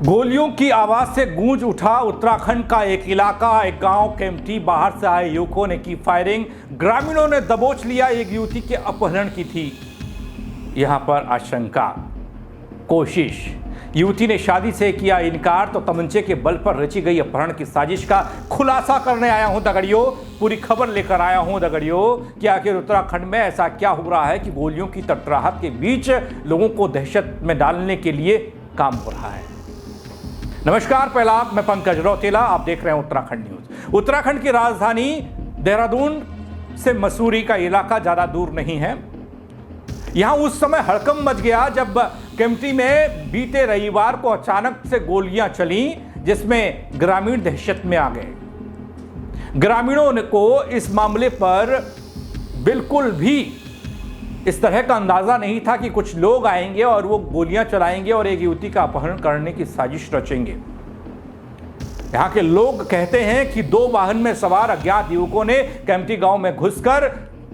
गोलियों की आवाज से गूंज उठा उत्तराखंड का एक इलाका। एक गांव केम्प्टी। बाहर से आए युवकों ने की फायरिंग। ग्रामीणों ने दबोच लिया। एक युवती के अपहरण की थी यहां पर आशंका, कोशिश। युवती ने शादी से किया इनकार तो तमंचे के बल पर रची गई अपहरण की साजिश का खुलासा करने आया हूं दगड़ियों। पूरी खबर लेकर आया हूं दगड़ियों कि आखिर उत्तराखंड में ऐसा क्या हो रहा है कि गोलियों की तटराहट के बीच लोगों को दहशत में डालने के लिए काम हो रहा है। नमस्कार, पहला मैं पंकज रौतेला, आप देख रहे हैं उत्तराखंड न्यूज। उत्तराखंड की राजधानी देहरादून से मसूरी का इलाका ज्यादा दूर नहीं है। यहां उस समय हड़कंप मच गया जब केम्प्टी में बीते रविवार को अचानक से गोलियां चली, जिसमें ग्रामीण दहशत में आ गए। ग्रामीणों को इस मामले पर बिल्कुल भी इस तरह का अंदाजा नहीं था कि कुछ लोग आएंगे और वो गोलियां चलाएंगे और एक युवती का अपहरण करने की साजिश रचेंगे। यहां के लोग कहते हैं कि 2 वाहन में सवार अज्ञात युवकों ने केम्प्टी गांव में घुसकर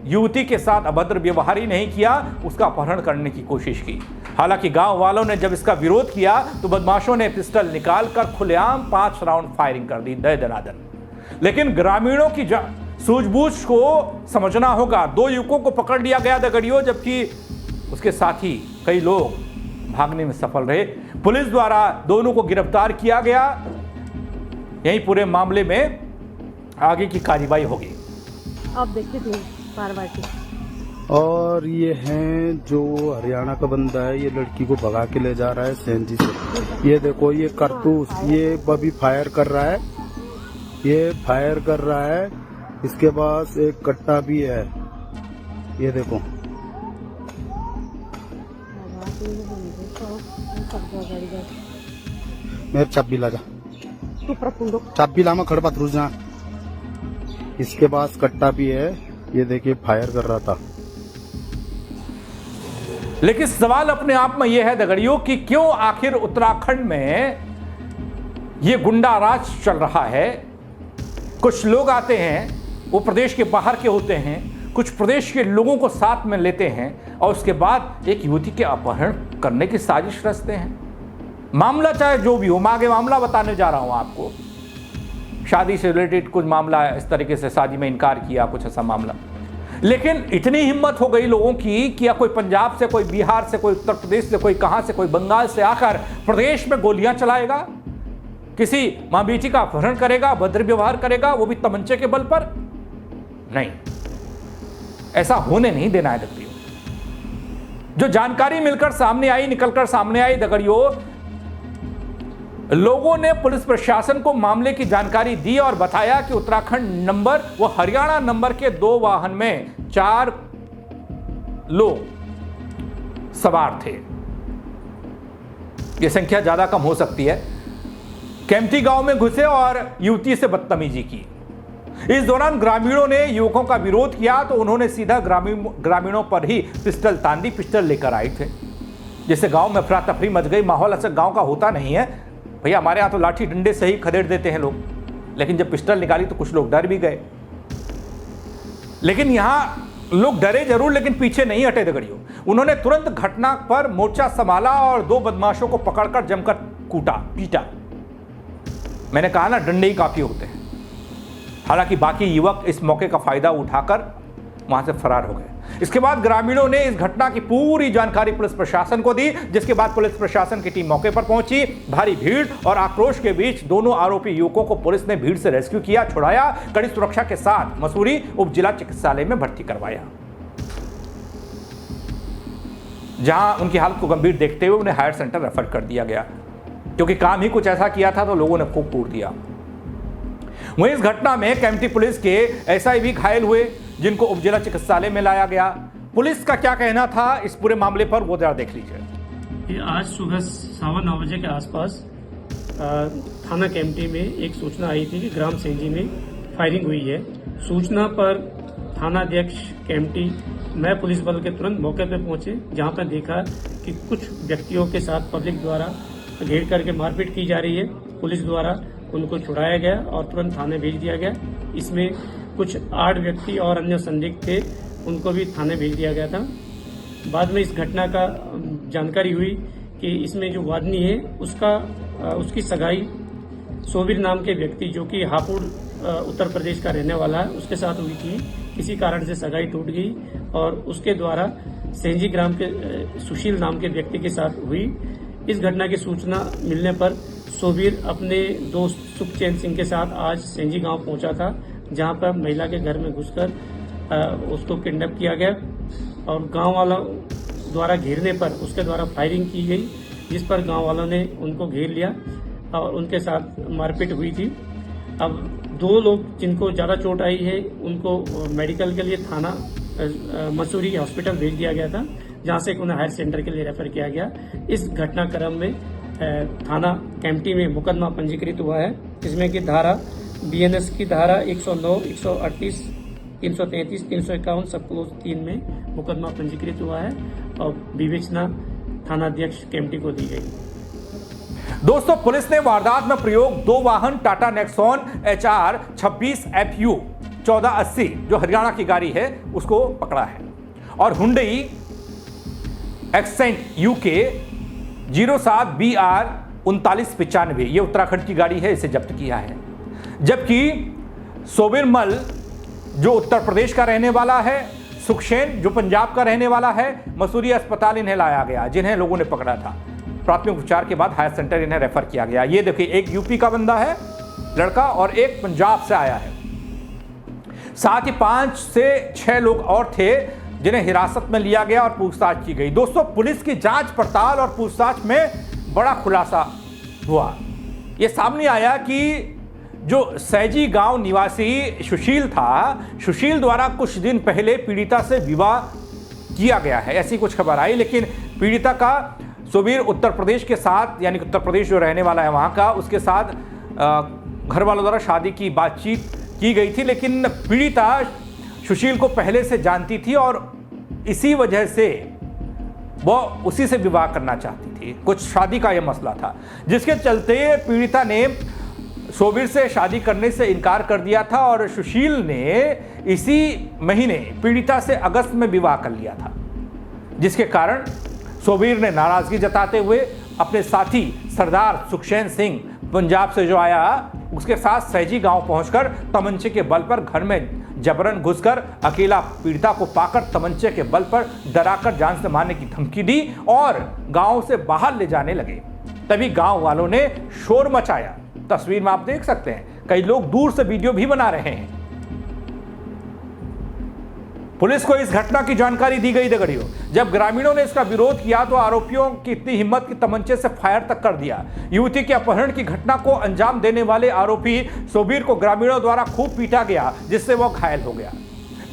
युवती के साथ अभद्र व्यवहार ही नहीं किया, उसका अपहरण करने की कोशिश की। हालांकि गांव वालों ने जब इसका विरोध किया तो बदमाशों ने पिस्टल निकालकर खुलेआम 5 राउंड फायरिंग कर दी, दे दनादन। लेकिन ग्रामीणों की सूझबूझ को समझना होगा। 2 युवकों को पकड़ लिया गया दगड़ियों, जबकि उसके साथी कई लोग भागने में सफल रहे। पुलिस द्वारा दोनों को गिरफ्तार किया गया। यही पूरे मामले में आगे की कार्रवाई होगी। आप देखते थे कार्रवाई। और ये हैं जो हरियाणा का बंदा है, ये लड़की को भगा के ले जा रहा है सेंजी से। ये देखो, ये कारतूस, ये अभी फायर कर रहा है, ये फायर कर रहा है। इसके पास एक कट्टा भी है, ये देखो। मेरे चाबी ला जा, चाबी ला, मैं खड़पा रुक जा। इसके पास कट्टा भी है, ये देखिए फायर कर रहा था। लेकिन सवाल अपने आप में यह है दगड़ियों कि क्यों आखिर उत्तराखंड में यह गुंडा राज चल रहा है। कुछ लोग आते हैं, वो प्रदेश के बाहर के होते हैं, कुछ प्रदेश के लोगों को साथ में लेते हैं और उसके बाद एक युवती के अपहरण करने की साजिश रचते हैं। मामला चाहे जो भी हो, मैं आगे मामला बताने जा रहा हूं आपको। शादी से रिलेटेड कुछ मामला इस तरीके से, शादी में इनकार किया, कुछ ऐसा मामला। लेकिन इतनी हिम्मत हो गई लोगों की कि या कोई पंजाब से, कोई बिहार से, कोई उत्तर प्रदेश से, कोई कहां से, कोई बंगाल से आकर प्रदेश में गोलियां चलाएगा, किसी मां बेटी का अपहरण करेगा, भद्र व्यवहार करेगा, वो भी तमंचे के बल पर। नहीं, ऐसा होने नहीं देना है दगड़ियों। जो जानकारी मिलकर सामने आई, निकलकर सामने आई दगड़ियों, लोगों ने पुलिस प्रशासन को मामले की जानकारी दी और बताया कि उत्तराखंड नंबर व हरियाणा नंबर के 2 वाहन में 4 लोग सवार थे। यह संख्या ज्यादा कम हो सकती है। केम्प्टी गांव में घुसे और युवती से बदतमीजी की। इस दौरान ग्रामीणों ने युवकों का विरोध किया तो उन्होंने सीधा ग्रामीणों पर ही पिस्टल तान दी। पिस्टल लेकर आए थे, जिससे गांव में अफरा तफरी मच गई। माहौल ऐसा गांव का होता नहीं है भैया, हमारे यहां तो लाठी डंडे से ही खदेड़ देते हैं लोग, लेकिन जब पिस्टल निकाली तो कुछ लोग डर भी गए। लेकिन यहां लोग डरे जरूर, लेकिन पीछे नहीं हटे दगड़ियों। उन्होंने तुरंत घटना पर मोर्चा संभाला और 2 बदमाशों को पकड़कर जमकर कूटा, पीटा। मैंने कहा ना, डंडे ही काफी होते हैं। हालांकि बाकी युवक इस मौके का फायदा उठाकर वहां से फरार हो गए। इसके बाद ग्रामीणों ने इस घटना की पूरी जानकारी पुलिस प्रशासन को दी, जिसके बाद पुलिस प्रशासन की टीम मौके पर पहुंची। भारी भीड़ और आक्रोश के बीच दोनों आरोपी युवकों को पुलिस ने भीड़ से रेस्क्यू किया, छुड़ाया, कड़ी सुरक्षा के साथ मसूरी उप जिला चिकित्सालय में भर्ती करवाया, जहां उनकी हालत को गंभीर देखते हुए उन्हें हायर सेंटर रेफर कर दिया गया, क्योंकि काम ही कुछ ऐसा किया था तो लोगों ने खूब कूट दिया। वहीं इस घटना में केम्प्टी पुलिस के एसआई भी घायल हुए, जिनको उप जिला चिकित्सालय में लाया गया। पुलिस का क्या कहना था इस पूरे मामले पर, वो जरा देख लीजिए। आज सुबह 9:15 बजे के आसपास थाना केम्प्टी में एक सूचना आई थी कि ग्राम सेंजी में फायरिंग हुई है। सूचना पर थाना अध्यक्ष केम्प्टी, मैं पुलिस बल के तुरंत मौके पर पहुंचे, जहां पर देखा कि कुछ व्यक्तियों के साथ पब्लिक द्वारा घेर करके मारपीट की जा रही है। पुलिस द्वारा उनको छुड़ाया गया और तुरंत थाने भेज दिया गया। इसमें कुछ 8 व्यक्ति और अन्य संदिग्ध थे, उनको भी थाने भेज दिया गया था। बाद में इस घटना का जानकारी हुई कि इसमें जो वादनी है उसकी सगाई सोबिर नाम के व्यक्ति जो कि हापुड़ उत्तर प्रदेश का रहने वाला है उसके साथ हुई थी। किसी कारण से सगाई टूट गई और उसके द्वारा सेंजी ग्राम के सुशील नाम के व्यक्ति के साथ हुई। इस घटना की सूचना मिलने पर सोबीर अपने दोस्त सुखचैन सिंह के साथ आज सेंजी गांव पहुंचा था, जहां पर महिला के घर में घुसकर उसको किडनैप किया गया और गांव वालों द्वारा घेरने पर उसके द्वारा फायरिंग की गई, जिस पर गांव वालों ने उनको घेर लिया और उनके साथ मारपीट हुई थी। अब 2 लोग जिनको ज़्यादा चोट आई है उनको मेडिकल के लिए थाना मसूरी हॉस्पिटल भेज दिया गया था, जहां से उन्हें हायर सेंटर के लिए रेफर किया गया। इस घटनाक्रम में थाना केम्प्टी में मुकदमा पंजीकृत हुआ है, जिसमें कि धारा BNS की धारा 109, 138, 333, 351 सब क्लोज 3 में मुकदमा पंजीकृत हुआ है और विवेचना थानाध्यक्ष केम्प्टी को दी गई। दोस्तों, पुलिस ने वारदात में प्रयोग 2 वाहन टाटा नेक्सॉन HR 26FU 1480 जो हरियाणा की गाड़ी है उसको पकड़ा है और हुंडई एक्सेंट UK 07BR 3995 ये उत्तराखंड की गाड़ी है, इसे जब्त किया है। जबकि सोबिर मल जो उत्तर प्रदेश का रहने वाला है, सुखचैन जो पंजाब का रहने वाला है, मसूरी अस्पताल इन्हें लाया गया, जिन्हें लोगों ने पकड़ा था। प्राथमिक उपचार के बाद हायर सेंटर इन्हें रेफर किया गया। ये देखिए, एक यूपी का बंदा है लड़का और एक पंजाब से आया है। साथ ही 5 से 6 लोग और थे जिन्हें हिरासत में लिया गया और पूछताछ की गई। दोस्तों, पुलिस की जांच पड़ताल और पूछताछ में बड़ा खुलासा हुआ। यह सामने आया कि जो सैजी गांव निवासी सुशील था, सुशील द्वारा कुछ दिन पहले पीड़िता से विवाह किया गया है, ऐसी कुछ खबर आई। लेकिन पीड़िता का सोबीर उत्तर प्रदेश के साथ, यानी उत्तर प्रदेश जो रहने वाला है वहाँ का, उसके साथ घर वालों द्वारा शादी की बातचीत की गई थी। लेकिन पीड़िता सुशील को पहले से जानती थी और इसी वजह से वो उसी से विवाह करना चाहती थी। कुछ शादी का यह मसला था, जिसके चलते पीड़िता ने सोबीर से शादी करने से इनकार कर दिया था और सुशील ने इसी महीने पीड़िता से अगस्त में विवाह कर लिया था, जिसके कारण सोबीर ने नाराजगी जताते हुए अपने साथी सरदार सुखचैन सिंह पंजाब से जो आया उसके साथ सैजी गांव पहुंचकर तमंचे के बल पर घर में जबरन घुसकर अकेला पीड़िता को पाकर तमंचे के बल पर डराकर जान से मारने की धमकी दी और गांव से बाहर ले जाने लगे। तभी गांव वालों ने शोर मचाया। तस्वीर में आप देख सकते हैं, कई लोग दूर से वीडियो भी बना रहे हैं। पुलिस को इस घटना की जानकारी दी गई दगड़ियों। जब ग्रामीणों ने इसका विरोध किया तो आरोपियों की इतनी हिम्मत कि तमंचे से फायर तक कर दिया। युवती के अपहरण की घटना को अंजाम देने वाले आरोपी सोबीर को ग्रामीणों द्वारा खूब पीटा गया, जिससे वो घायल हो गया।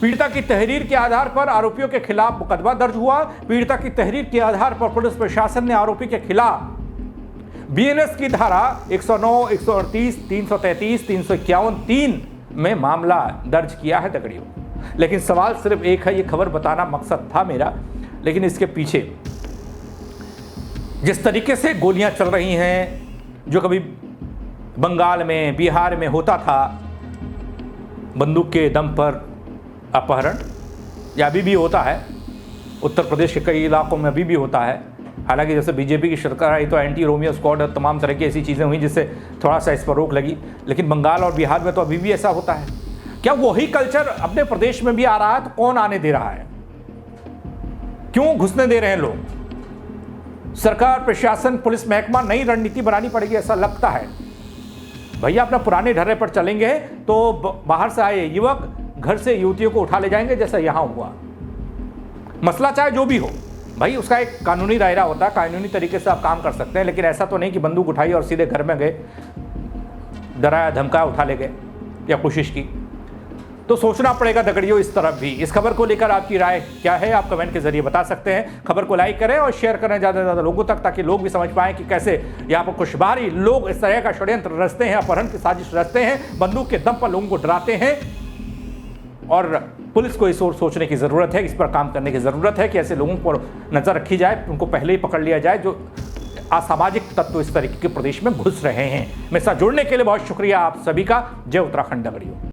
पीड़िता की तहरीर के आधार पर आरोपियों के खिलाफ मुकदमा दर्ज हुआ। पीड़िता की तहरीर के आधार पर पुलिस प्रशासन ने आरोपी के खिलाफ BNS की धारा 109, 138, 333, 351, 3 में मामला दर्ज किया है दगड़ियों। लेकिन सवाल सिर्फ एक है, ये खबर बताना मकसद था मेरा, लेकिन इसके पीछे जिस तरीके से गोलियां चल रही हैं, जो कभी बंगाल में, बिहार में होता था, बंदूक के दम पर अपहरण, या अभी भी होता है, उत्तर प्रदेश के कई इलाकों में अभी भी होता है। हालांकि जैसे बीजेपी की सरकार आई तो एंटी रोमियो स्क्वाड और तमाम तरह की ऐसी चीज़ें हुई जिससे थोड़ा सा इस पर रोक लगी, लेकिन बंगाल और बिहार में तो अभी भी ऐसा होता है। क्या वही कल्चर अपने प्रदेश में भी आ रहा है? तो कौन आने दे रहा है? क्यों घुसने दे रहे हैं लोग? सरकार, प्रशासन, पुलिस महकमा नई रणनीति बनानी पड़ेगी, ऐसा लगता है। भैया अपना पुराने ढर्रे पर चलेंगे तो बाहर से आए युवक घर से युवतियों को उठा ले जाएंगे, जैसा यहां हुआ। मसला चाहे जो भी हो भाई, उसका एक कानूनी दायरा होता है, कानूनी तरीके से आप काम कर सकते हैं। लेकिन ऐसा तो नहीं कि बंदूक उठाई और सीधे घर में गए, डराया धमकाया, उठा ले गए या कोशिश की। तो सोचना पड़ेगा दगड़ियों इस तरफ भी। इस खबर को लेकर आपकी राय क्या है, आप कमेंट के जरिए बता सकते हैं। खबर को लाइक करें और शेयर करें ज़्यादा से ज़्यादा लोगों तक, ताकि लोग भी समझ पाएं कि कैसे यहाँ पर कुछ बाहरी लोग इस तरह का षड्यंत्र रचते हैं, अपहरण की साजिश रचते हैं, बंदूक के दम पर लोगों को डराते हैं। और पुलिस को इस ओर सोचने की ज़रूरत है, इस पर काम करने की ज़रूरत है कि ऐसे लोगों पर नज़र रखी जाए, उनको पहले ही पकड़ लिया जाए जो असामाजिक तत्व इस तरीके के प्रदेश में घुस रहे हैं। मेरे साथ जुड़ने के लिए बहुत शुक्रिया आप सभी का। जय उत्तराखंड दगड़ियों।